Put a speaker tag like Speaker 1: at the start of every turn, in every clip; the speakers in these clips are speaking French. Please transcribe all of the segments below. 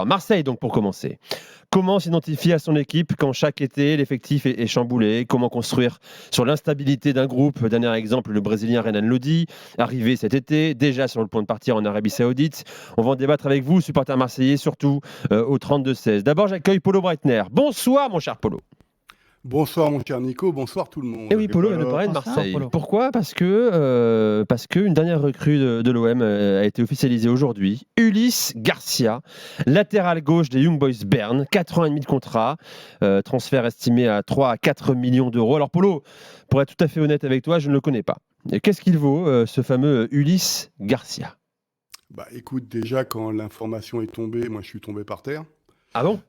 Speaker 1: Marseille, donc, pour commencer. Comment s'identifier à son équipe quand chaque été, l'effectif est chamboulé? Comment construire sur l'instabilité d'un groupe? Dernier exemple, le Brésilien Renan Lodi, arrivé cet été, déjà sur le point de partir en Arabie Saoudite. On va en débattre avec vous, supporters marseillais, surtout au 32-16. D'abord, j'accueille Polo Breitner. Bonsoir, mon cher Polo.
Speaker 2: Bonsoir mon cher Nico, bonsoir tout le monde.
Speaker 1: Et oui, Polo vient de parler de Marseille. Pourquoi ? Parce que une dernière recrue de l'OM a été officialisée aujourd'hui. Ulysse Garcia, latéral gauche des Young Boys Bern, 4 ans et demi de contrat, transfert estimé à 3 à 4 millions d'euros. Alors Polo, pour être tout à fait honnête avec toi, je ne le connais pas. Qu'est-ce qu'il vaut, ce fameux Ulysse Garcia ?
Speaker 2: Bah écoute, déjà quand l'information est tombée, moi je suis tombé par terre.
Speaker 1: Ah bon ?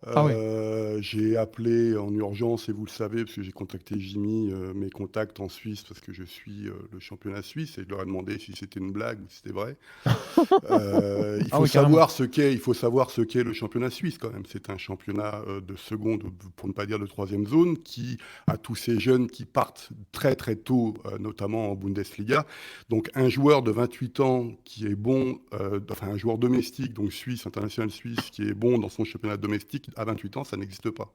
Speaker 2: J'ai appelé en urgence, et vous le savez, parce que j'ai contacté Jimmy, mes contacts en Suisse, parce que je suis le championnat suisse, et je leur ai demandé si c'était une blague ou si c'était vrai. Il faut savoir ce qu'est le championnat suisse quand même. C'est un championnat de seconde, pour ne pas dire de troisième zone, qui a tous ces jeunes qui partent très très tôt, notamment en Bundesliga. Donc un joueur de 28 ans qui est bon, un joueur domestique, donc suisse, international suisse, qui est bon dans son championnat domestique à 28 ans, ça n'existe pas.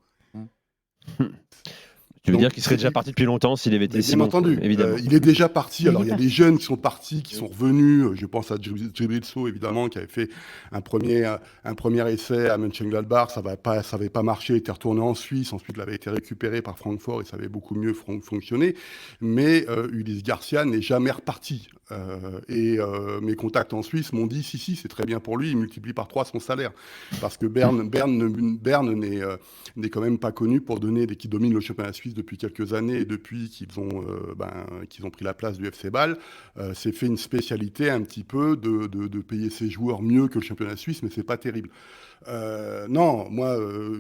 Speaker 1: Tu veux dire qu'il serait déjà parti depuis longtemps s'il avait été si bon,
Speaker 2: entendu, évidemment. Il est déjà parti. Alors, il y a des jeunes qui sont partis, qui sont revenus. Je pense à Djibril Sow, évidemment, qui avait fait un premier essai à Mönchengladbach. Ça n'avait pas marché, il était retourné en Suisse. Ensuite, il avait été récupéré par Francfort et ça avait beaucoup mieux fonctionné. Mais Ulysse Garcia n'est jamais reparti. Mes contacts en Suisse m'ont dit si, c'est très bien pour lui, il multiplie par 3 son salaire. Parce que Berne n'est quand même pas connu pour donner qui domine le championnat suisse depuis quelques années, et depuis qu'ils ont pris la place du FC Bâle, c'est fait une spécialité un petit peu de payer ses joueurs mieux que le championnat suisse, mais c'est pas terrible.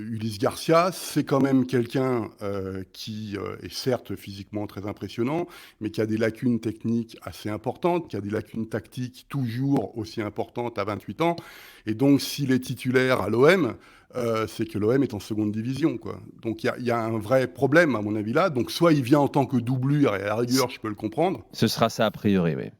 Speaker 2: Ulysse Garcia, c'est quand même quelqu'un qui est certes physiquement très impressionnant, mais qui a des lacunes techniques assez importantes, qui a des lacunes tactiques toujours aussi importantes à 28 ans. Et donc, s'il est titulaire à l'OM, c'est que l'OM est en seconde division, quoi. Donc il y a un vrai problème, à mon avis, là. Donc soit il vient en tant que doublure, et à la rigueur, je peux le comprendre.
Speaker 1: Ce sera ça a priori, oui.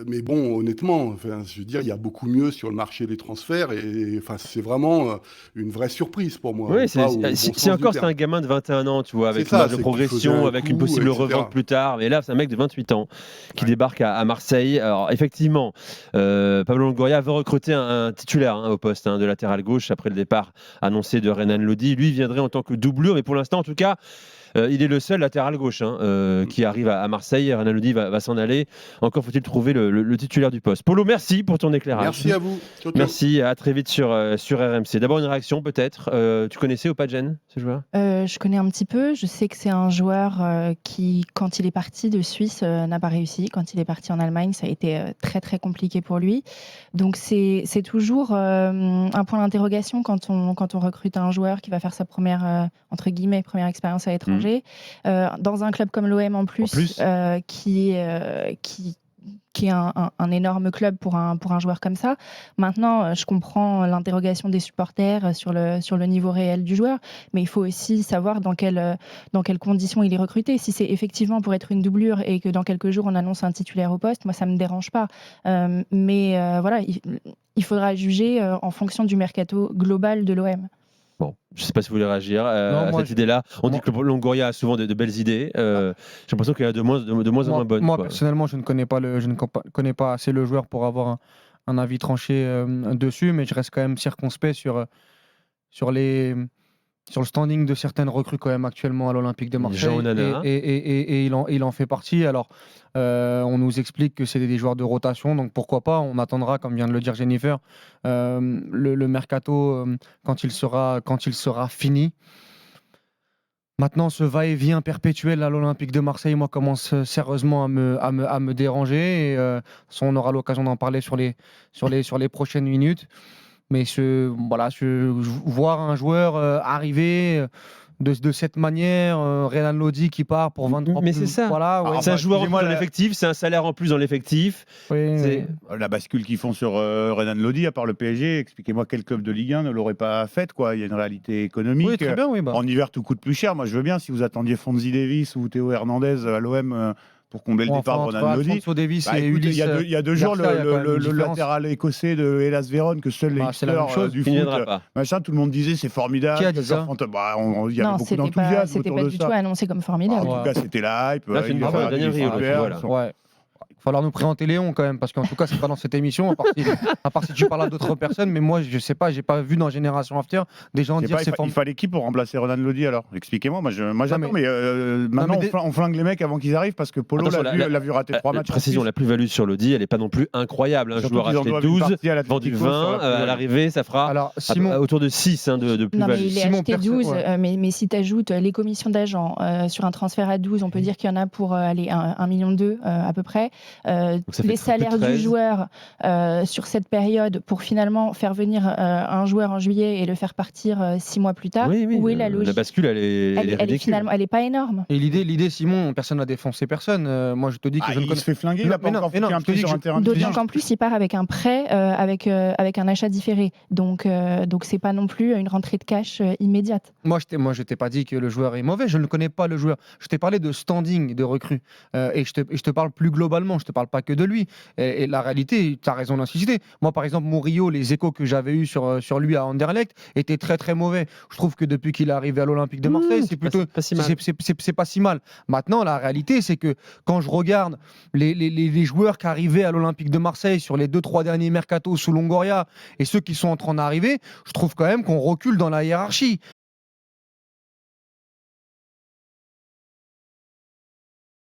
Speaker 2: Mais bon, honnêtement, je veux dire, il y a beaucoup mieux sur le marché des transferts, et c'est vraiment une vraie surprise pour moi.
Speaker 1: Oui, si encore c'est un gamin de 21 ans, tu vois, avec une marge de progression, avec une possible revente plus tard. Mais là, c'est un mec de 28 ans qui débarque à Marseille. Alors effectivement, Pablo Longoria veut recruter un titulaire au poste de latéral gauche après le départ annoncé de Renan Lodi. Lui viendrait en tant que doublure, mais pour l'instant, en tout cas, il est le seul latéral gauche qui arrive à Marseille. Renan Lodi va s'en aller. Encore faut-il trouver le titulaire du poste. Polo, merci pour ton éclairage.
Speaker 2: Merci à vous.
Speaker 1: Merci, à très vite sur RMC. D'abord une réaction peut-être. Tu connaissais Opagen, ce joueur ?
Speaker 3: Je connais un petit peu. Je sais que c'est un joueur qui, quand il est parti de Suisse, n'a pas réussi. Quand il est parti en Allemagne, ça a été très très compliqué pour lui. Donc c'est toujours un point d'interrogation quand on recrute un joueur qui va faire sa première, entre guillemets, première expérience à l'étranger. Dans un club comme l'OM en plus. Qui est un énorme club pour un joueur comme ça. Maintenant, je comprends l'interrogation des supporters sur le niveau réel du joueur, mais il faut aussi savoir dans quelles conditions il est recruté. Si c'est effectivement pour être une doublure et que dans quelques jours on annonce un titulaire au poste, moi ça me dérange pas. Voilà, il faudra juger en fonction du mercato global de l'OM.
Speaker 1: Bon, je ne sais pas si vous voulez réagir à cette idée-là. On dit que Longoria a souvent de belles idées. J'ai l'impression qu'il y a de moins en moins bonnes.
Speaker 4: Moi, personnellement, je ne connais pas assez le joueur pour avoir un avis tranché dessus, mais je reste quand même circonspect sur le standing de certaines recrues quand même actuellement à l'Olympique de Marseille. Et il en fait partie. Alors, on nous explique que c'est des joueurs de rotation, donc pourquoi pas. On attendra, comme vient de le dire Jennifer, le mercato quand il sera fini. Maintenant, ce va-et-vient perpétuel à l'Olympique de Marseille, moi, commence sérieusement à me déranger. Et, on aura l'occasion d'en parler sur les prochaines minutes. Mais voir un joueur arriver de cette manière, Renan Lodi qui part pour 23
Speaker 1: mais c'est ça.
Speaker 4: Voilà,
Speaker 1: c'est un joueur en plus dans l'effectif, c'est un salaire en plus dans l'effectif.
Speaker 5: Oui. La bascule qu'ils font sur Renan Lodi, à part le PSG, expliquez-moi quel club de Ligue 1 ne l'aurait pas faite, quoi. Il y a une réalité économique.
Speaker 4: Oui, très bien,
Speaker 5: En hiver, tout coûte plus cher. Moi, je veux bien, si vous attendiez Fonzie Davis ou Théo Hernandez à l'OM pour combler le départ de Renan Lodi.
Speaker 4: Alphonso Davies
Speaker 5: Bah,
Speaker 4: et
Speaker 5: écoute,
Speaker 4: Ulysse,
Speaker 5: il y a 2 jours, le latéral écossais de Hellas Vérone, que seuls les hipsters du foot, machin, tout le monde disait c'est formidable.
Speaker 4: Qui a dit ça ?
Speaker 5: Il y avait beaucoup d'enthousiasme
Speaker 3: c'était
Speaker 5: autour
Speaker 3: pas
Speaker 5: de
Speaker 3: du
Speaker 5: ça.
Speaker 3: tout annoncé comme formidable.
Speaker 5: En tout cas, c'était la hype.
Speaker 1: Là, c'est une
Speaker 5: va
Speaker 1: dernière
Speaker 5: faire
Speaker 1: Rio,
Speaker 5: super,
Speaker 1: voilà.
Speaker 4: Ouais. Il va falloir nous présenter Léon quand même, parce qu'en tout cas, c'est pas dans cette émission, à part si tu parles à d'autres personnes, mais moi, je sais pas, j'ai pas vu dans Génération After des gens dire c'est
Speaker 5: Il fallait qui pour remplacer Renan Lodi alors ? Expliquez-moi, moi j'attends, mais maintenant
Speaker 4: mais
Speaker 5: on flingue les mecs avant qu'ils arrivent parce que Polo l'a vu rater 3 matchs.
Speaker 1: Précision, la plus-value sur Lodi, elle n'est pas non plus incroyable. Un joueur acheté 12, vendu 20, à l'arrivée, ça fera autour de 6 de plus-value.
Speaker 3: Non, mais il est acheté 12, mais si tu ajoutes les commissions d'agents sur un transfert à 12, on peut dire qu'il y en a pour aller 1,2 million à peu près. Les salaires du joueur sur cette période pour finalement faire venir un joueur en juillet et le faire partir 6 mois plus tard. Où est la logique ?
Speaker 1: La bascule, elle est
Speaker 3: finalement, elle n'est pas énorme.
Speaker 4: Et l'idée, Simon, personne n'a défoncé personne. Moi, je te dis que je ne connais.
Speaker 5: Il se fait flinguer, il n'a pas encore foutu un pied sur un terrain.
Speaker 3: D'autant qu'en plus, il part avec un prêt, avec un achat différé. Donc c'est pas non plus une rentrée de cash immédiate.
Speaker 4: Moi, je t'ai pas dit que le joueur est mauvais. Je ne connais pas le joueur. Je t'ai parlé de standing de recrue. Et je te parle plus globalement. Je te parle pas que de lui. Et la réalité, tu as raison d'insister. Moi, par exemple, Murillo, les échos que j'avais eus sur lui à Anderlecht étaient très très mauvais. Je trouve que depuis qu'il est arrivé à l'Olympique de Marseille, c'est plutôt
Speaker 1: pas si mal.
Speaker 4: C'est pas si mal. Maintenant, la réalité, c'est que quand je regarde les joueurs qui arrivaient à l'Olympique de Marseille sur les 2-3 derniers mercatos sous Longoria et ceux qui sont en train d'arriver, je trouve quand même qu'on recule dans la hiérarchie.